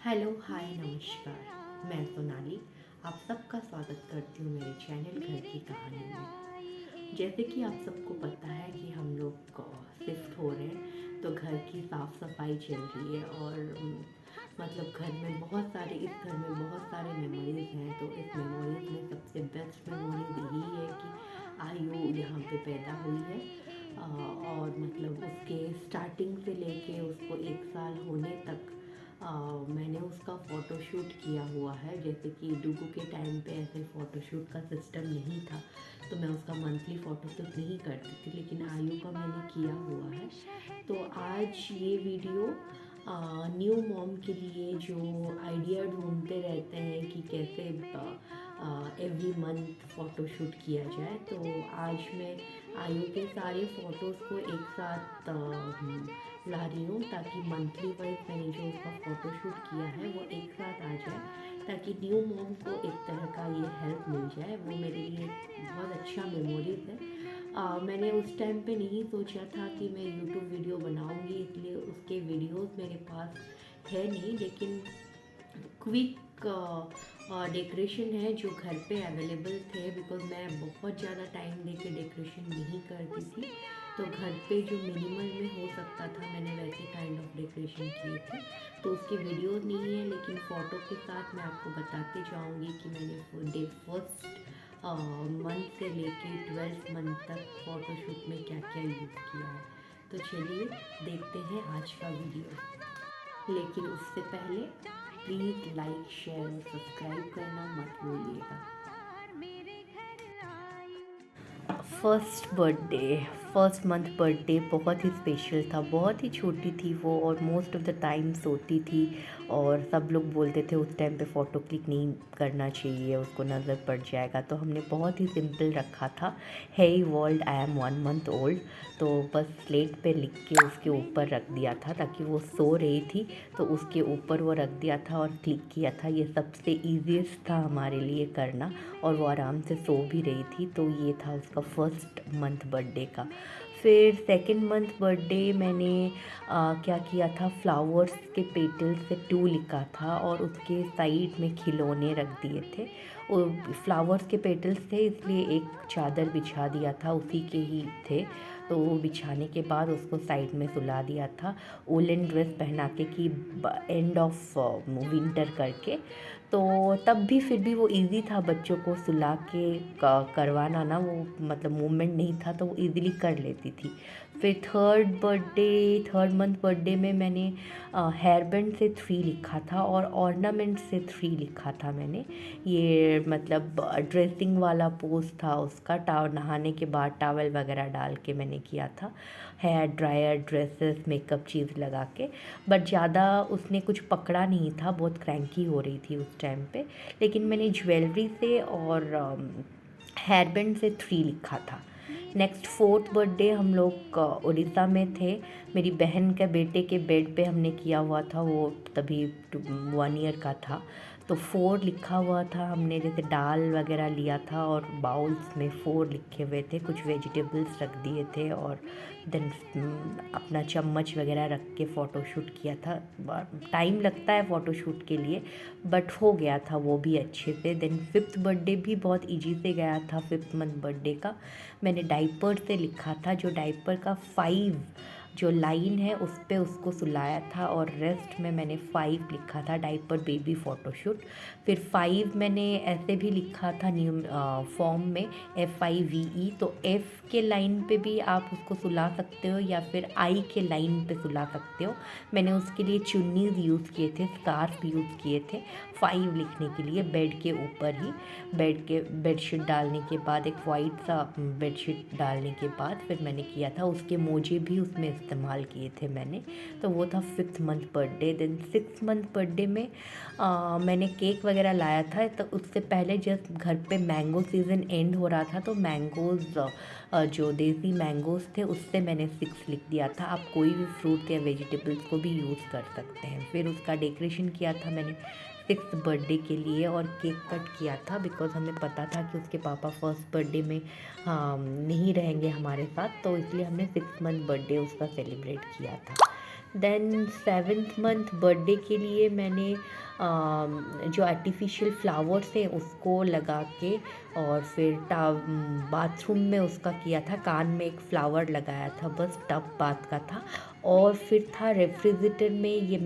Hello hi नमस्कार। मैं सोनाली आप सबका स्वागत करती हूँ मेरे चैनल घर की कहानी में। जैसे कि आप सबको पता है कि हम लोग शिफ्ट हो रहे हैं तो घर की साफ़ सफाई चल रही है और मतलब घर में बहुत सारे इस घर में बहुत सारे मेमोरीज़ हैं। तो इस मेमोरीज़ में सबसे बेस्ट मेमोरीज़ यही है कि आयु यहाँ पे पैदा हुई है। और मतलब उसके स्टार्टिंग से लेके उसको 1 साल होने तक मैंने उसका फ़ोटोशूट किया हुआ है। जैसे कि डुगू के टाइम पे ऐसे फ़ोटोशूट का सिस्टम नहीं था तो मैं उसका मंथली फ़ोटोशूट नहीं करती थी, लेकिन आयु का मैंने किया हुआ है। तो आज ये वीडियो न्यू मॉम के लिए जो आइडिया ढूंढते रहते हैं कि कैसे एवरी मंथ फ़ोटोशूट किया जाए, तो आज मैं आयु के सारे फ़ोटोज़ को एक साथ ला रही हूँ ताकि मंथली वाइज मैंने जो उसका फ़ोटोशूट किया है वो एक साथ आ जाए, ताकि न्यू मॉम को एक तरह का ये हेल्प मिल जाए। वो मेरे लिए बहुत अच्छा मेमोरीज़ है। मैंने उस टाइम पे नहीं सोचा था कि मैं यूट्यूब वीडियो बनाऊंगी, इसलिए उसके वीडियोस मेरे पास है नहीं, लेकिन क्विक डेकोरेशन है जो घर पे अवेलेबल थे। बिकॉज मैं बहुत ज़्यादा टाइम देके डेकोरेशन नहीं करती थी, तो घर पे जो मिनिमल में हो सकता था मैंने वैसे काइंड ऑफ डेकोरेशन किए थे। तो उसके वीडियो नहीं है, लेकिन फ़ोटो के साथ मैं आपको बताते जाऊँगी कि मैंने डे फर्स्ट मंथ से लेके 12th मंथ तक फ़ोटोशूट में क्या क्या यूज़ किया है। तो चलिए देखते हैं आज का वीडियो, लेकिन उससे पहले प्लीज़ लाइक शेयर और सब्सक्राइब करना मत भूलिएगा। फर्स्ट मंथ बर्थडे बहुत ही स्पेशल था। बहुत ही छोटी थी वो और मोस्ट ऑफ़ द टाइम सोती थी, और सब लोग बोलते थे उस टाइम पे फ़ोटो क्लिक नहीं करना चाहिए, उसको नज़र पड़ जाएगा। तो हमने बहुत ही सिंपल रखा था, hey world I am 1 month old. तो बस स्लेट पे लिख के उसके ऊपर रख दिया था, ताकि वो सो रही थी तो उसके ऊपर वो रख दिया था और क्लिक किया था। ये सबसे ईजीएस्ट था हमारे लिए करना, और वो आराम से सो भी रही थी। तो ये था उसका फर्स्ट मंथ बर्थडे का। फिर सेकंड मंथ बर्थडे मैंने क्या किया था, फ्लावर्स के पेटल से 2 लिखा था और उसके साइड में खिलौने रख दिए थे। और फ्लावर्स के पेटल्स थे इसलिए एक चादर बिछा दिया था, उसी के ही थे। तो वो बिछाने के बाद उसको साइड में सुला दिया था, वूलन ड्रेस पहना के कि एंड ऑफ विंटर करके। तो तब भी फिर भी वो इजी था बच्चों को सुला के करवाना ना, वो मतलब मूवमेंट नहीं था तो वो इजीली कर लेती थी। फिर थर्ड मंथ बर्थडे में मैंने हेयर बैंड से 3 लिखा था और ऑर्नामेंट से 3 लिखा था मैंने। ये मतलब ड्रेसिंग वाला पोज था उसका, नहाने के बाद टॉवल वगैरह डाल के मैंने किया था, हेयर ड्रायर, ड्रेसेस, मेकअप चीज़ लगा के। बट ज़्यादा उसने कुछ पकड़ा नहीं था, बहुत क्रैंकी हो रही थी उस टाइम पे। लेकिन मैंने ज्वेलरी से और हेयर बैंड से 3 लिखा था। नेक्स्ट फोर्थ बर्थडे हम लोग उड़ीसा में थे। मेरी बहन के बेटे के बेड पे हमने किया हुआ था, वो तभी 1 ईयर का था। तो 4 लिखा हुआ था हमने, जैसे दाल वगैरह लिया था और बाउल्स में 4 लिखे हुए थे, कुछ वेजिटेबल्स रख दिए थे और देन अपना चम्मच वगैरह रख के फ़ोटोशूट किया था। टाइम लगता है फ़ोटोशूट के लिए, बट हो गया था वो भी अच्छे से। देन फिफ्थ बर्थडे भी बहुत इजी से गया था। फिफ्थ मंथ बर्थडे का मैंने डाइपर से लिखा था, जो डाइपर का 5 जो लाइन है उस पे उसको सुलाया था, और रेस्ट में मैंने 5 लिखा था, डाइपर बेबी फ़ोटोशूट। फिर 5 मैंने ऐसे भी लिखा था न्यू फॉर्म में, FIVE। तो F के लाइन पे भी आप उसको सुला सकते हो या फिर I के लाइन पे सुला सकते हो। मैंने उसके लिए चुन्नीज़ यूज़ किए थे, स्कार्फ यूज़ किए थे 5 लिखने के लिए, बेड के ऊपर ही। बेडशीट डालने के बाद, एक वाइट सा बेडशीट डालने के बाद फिर मैंने किया था, उसके मोजे भी उसमें इस्तेमाल किए थे मैंने। तो वो था 5th month birthday. Then 6th month birthday में मैंने केक वगैरह लाया था। तो उससे पहले जस्ट घर पे मैंगो सीज़न एंड हो रहा था, तो मैंगोज़ जो देसी मैंगोज़ थे उससे मैंने 6 लिख दिया था। आप कोई भी फ्रूट या वेजिटेबल्स को भी यूज़ कर सकते हैं। फिर उसका डेकोरेशन किया था मैंने 6th बर्थडे के लिए, और केक कट किया था बिकॉज़ हमें पता था कि उसके पापा फर्स्ट बर्थडे में नहीं रहेंगे हमारे साथ, तो इसलिए हमने 6th मंथ बर्थडे उसका सेलिब्रेट किया था। देन 7th मंथ बर्थडे के लिए मैंने जो आर्टिफिशियल फ्लावर्स हैं उसको लगा के, और फिर बाथरूम में उसका किया था, कान में एक फ्लावर लगाया था, बस टब बात का था। और फिर था रेफ्रिजरेटर में ये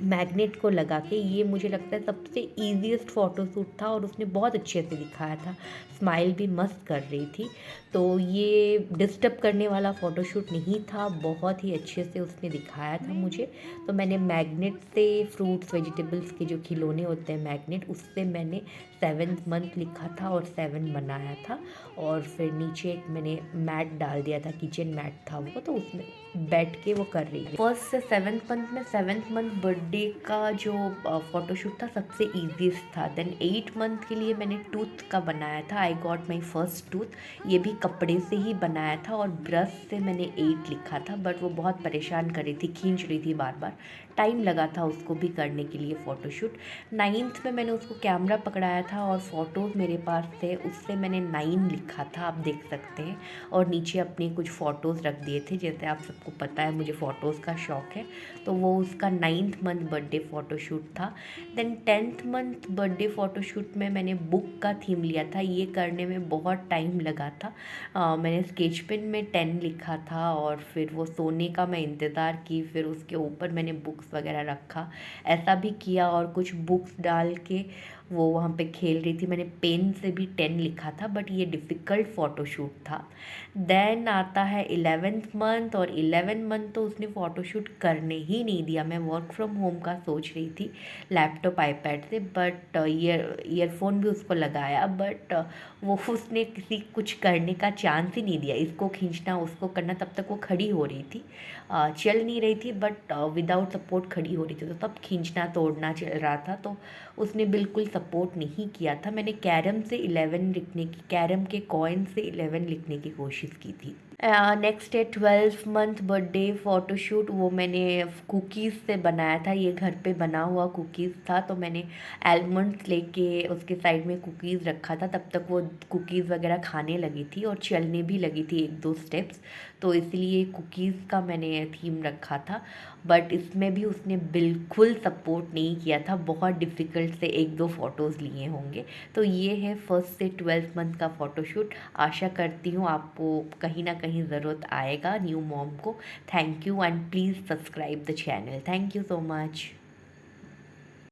मैग्नेट को लगा के, ये मुझे लगता है सबसे ईजीएस्ट फ़ोटोशूट था, और उसने बहुत अच्छे से दिखाया था, स्माइल भी मस्त कर रही थी। तो ये डिस्टर्ब करने वाला फ़ोटोशूट नहीं था, बहुत ही अच्छे से उसने दिखाया था मुझे। तो मैंने मैग्नेट से, फ्रूट्स वेजिटेबल्स के जो खिलौने होते हैं मैग्नेट, उससे मैंने 7th मंथ लिखा था और 7 बनाया था। और फिर नीचे एक मैंने मैट डाल दिया था, किचन मैट था वो, तो उसमें बैठ के वो कर रही है। फर्स्ट से 7th मंथ में 7th मंथ बर्थडे का जो फ़ोटोशूट था सबसे ईजीएस्ट था। देन 8 मंथ के लिए मैंने टूथ का बनाया था, I got my first tooth. ये भी कपड़े से ही बनाया था, और ब्रश से मैंने 8 लिखा था, बट वो बहुत परेशान कर रही थी, खींच रही थी बार बार, टाइम लगा था उसको भी करने के लिए फ़ोटोशूट। 9th में मैंने उसको कैमरा पकड़ाया था, और फ़ोटोज़ मेरे पास थे, उससे मैंने 9 लिखा था, आप देख सकते हैं। और नीचे अपने कुछ फ़ोटोज़ रख दिए थे, जैसे आप सबको पता है मुझे फ़ोटोज़ का शौक़ है, तो वो उसका 9th मंथ बर्थडे फ़ोटोशूट था। Then 10th month birthday photoshoot में मैंने बुक का थीम लिया था, ये करने में बहुत टाइम लगा था। मैंने स्केच पेन में 10 लिखा था, और फिर वो सोने का मैं इंतज़ार की, फिर उसके ऊपर मैंने बुक्स वगैरह रखा, ऐसा भी किया, और कुछ बुक्स डाल के वो वहाँ पे खेल रही थी। मैंने पेन से भी 10 लिखा था, बट ये डिफ़िकल्ट फ़ोटोशूट था। देन आता है 11th मंथ, और 11 मंथ तो उसने फ़ोटोशूट करने ही नहीं दिया। मैं वर्क फ्रॉम होम का सोच रही थी लैपटॉप आईपैड से, बट ईयरफोन भी उसको लगाया, बट वो उसने किसी कुछ करने का चांस ही नहीं दिया। इसको खींचना उसको करना, तब तक वो खड़ी हो रही थी, चल नहीं रही थी, बट विदाउट सपोर्ट खड़ी हो रही थी, तो तब खींचना तोड़ना चल रहा था, तो उसने बिल्कुल सपोर्ट नहीं किया था। मैंने कैरम से 11 लिखने की, कैरम के कॉइन से 11 लिखने की कोशिश की थी। नेक्स्ट है 12 मंथ बर्थडे फ़ोटोशूट, वो मैंने कुकीज़ से बनाया था, ये घर पे बना हुआ कुकीज़ था, तो मैंने आलमंड्स लेके उसके साइड में कुकीज़ रखा था, तब तक वो कुकीज़ वगैरह खाने लगी थी और चलने भी लगी थी 1-2 स्टेप्स, तो इसलिए कुकीज़ का मैंने थीम रखा था। बट इसमें भी उसने बिल्कुल सपोर्ट नहीं किया था, बहुत डिफ़िकल्ट से 1-2 फ़ोटोज़ लिए होंगे। तो ये है फर्स्ट से 12 मंथ का फ़ोटोशूट। आशा करती हूँ आपको कहीं ना कहीं ज़रूरत आएगा न्यू मॉम को। Thank you, and please subscribe the channel. Thank you so much.